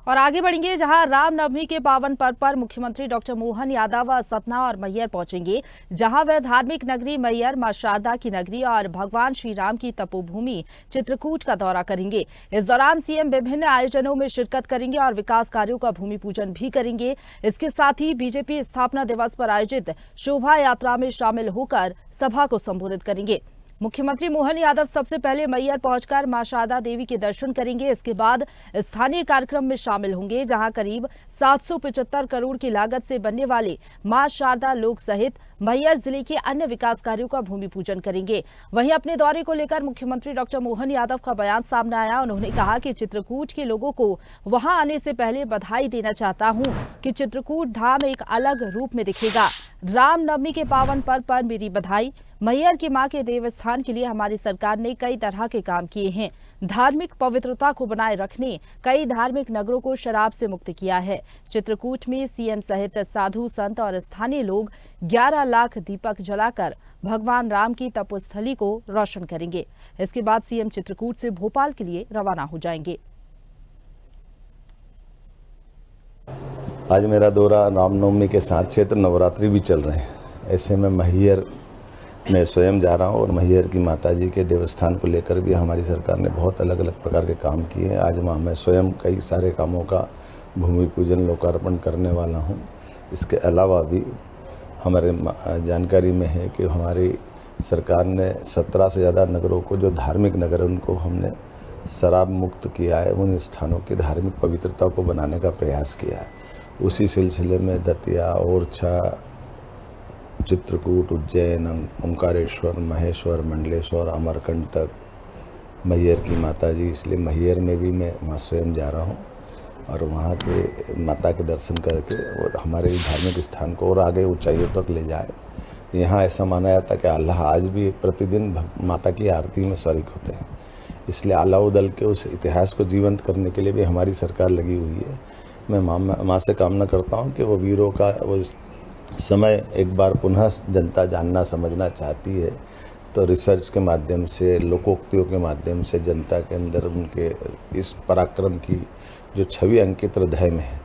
और आगे बढ़ेंगे जहां रामनवमी के पावन पर्व पर मुख्यमंत्री डॉक्टर मोहन यादव सतना और मैहर पहुंचेंगे, जहां वह धार्मिक नगरी मैहर, मां शारदा की नगरी और भगवान श्री राम की तपोभूमि चित्रकूट का दौरा करेंगे। इस दौरान सीएम विभिन्न आयोजनों में शिरकत करेंगे और विकास कार्यों का भूमि पूजन भी करेंगे। इसके साथ ही बीजेपी स्थापना दिवस पर आयोजित शोभा यात्रा में शामिल होकर सभा को संबोधित करेंगे। मुख्यमंत्री मोहन यादव सबसे पहले मैहर पहुंचकर मां शारदा देवी के दर्शन करेंगे। इसके बाद स्थानीय कार्यक्रम में शामिल होंगे, जहां करीब 775 करोड़ की लागत से बनने वाले मां शारदा लोक सहित मैहर जिले के अन्य विकास कार्यों का भूमि पूजन करेंगे। वहीं अपने दौरे को लेकर मुख्यमंत्री डॉक्टर मोहन यादव का बयान सामने आया। उन्होंने कहा कि चित्रकूट के लोगों को वहां आने से पहले बधाई देना चाहता हूं कि चित्रकूट धाम एक अलग रूप में दिखेगा। रामनवमी के पावन पर्व पर मेरी बधाई। मैहर की मां के देवस्थान के लिए हमारी सरकार ने कई तरह के काम किए हैं। धार्मिक पवित्रता को बनाए रखने कई धार्मिक नगरों को शराब से मुक्त किया है। चित्रकूट में सीएम सहित साधु संत और स्थानीय लोग 11 लाख दीपक जलाकर भगवान राम की तपोस्थली को रोशन करेंगे। इसके बाद सीएम चित्रकूट से भोपाल के लिए रवाना हो जाएंगे। आज मेरा दौरा रामनवमी के साथ चैत्र नवरात्रि भी चल रहे हैं। ऐसे में मैहर मैं स्वयं जा रहा हूँ और मैहर की माताजी के देवस्थान को लेकर भी हमारी सरकार ने बहुत अलग अलग प्रकार के काम किए हैं। आज वहाँ मैं स्वयं कई सारे कामों का भूमि पूजन लोकार्पण करने वाला हूँ। इसके अलावा भी हमारे जानकारी में है कि हमारी सरकार ने 17 से ज़्यादा नगरों को, जो धार्मिक नगर हैं, उनको हमने शराब मुक्त किया है। उन स्थानों की धार्मिक पवित्रता को बनाने का प्रयास किया है। उसी सिलसिले में दतिया, ओरछा, चित्रकूट, उज्जैन, ओंकारेश्वर, महेश्वर, मंडलेश्वर, अमरकंटक, मैहर की माताजी, इसलिए मैहर में भी मैं वहाँ स्वयं जा रहा हूँ और वहाँ के माता के दर्शन करके और हमारे धार्मिक स्थान को और आगे ऊंचाइयों तक ले जाए। यहाँ ऐसा माना जाता है कि अल्लाह आज भी प्रतिदिन माता की आरती में शरीक होते हैं, इसलिए अलाउद्दीन के उस इतिहास को जीवंत करने के लिए भी हमारी सरकार लगी हुई है। मैं माँ से कामना करता हूँ कि वो वीरों का वो समय एक बार पुनः जनता जानना समझना चाहती है, तो रिसर्च के माध्यम से, लोकोक्तियों के माध्यम से जनता के अंदर उनके इस पराक्रम की जो छवि अंकित हृदय में है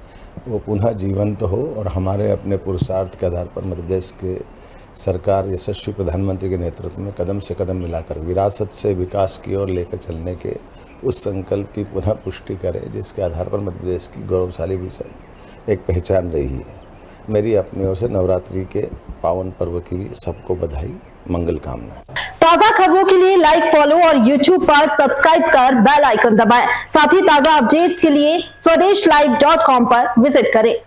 वो पुनः जीवंत हो और हमारे अपने पुरुषार्थ के आधार पर मध्य प्रदेश के सरकार यशस्वी प्रधानमंत्री के नेतृत्व में कदम से कदम मिलाकर विरासत से विकास की ओर लेकर चलने के उस संकल्प की पुनः पुष्टि करे, जिसके आधार पर मध्य प्रदेश की गौरवशाली विषय एक पहचान रही है। मेरी अपनी ओर से नवरात्रि के पावन पर्व की भी सबको बधाई, मंगल कामना। ताजा खबरों के लिए लाइक, फॉलो और YouTube पर सब्सक्राइब कर बेल आइकन दबाएं। साथ ही ताजा अपडेट्स के लिए swedeshlive.com पर विजिट करें।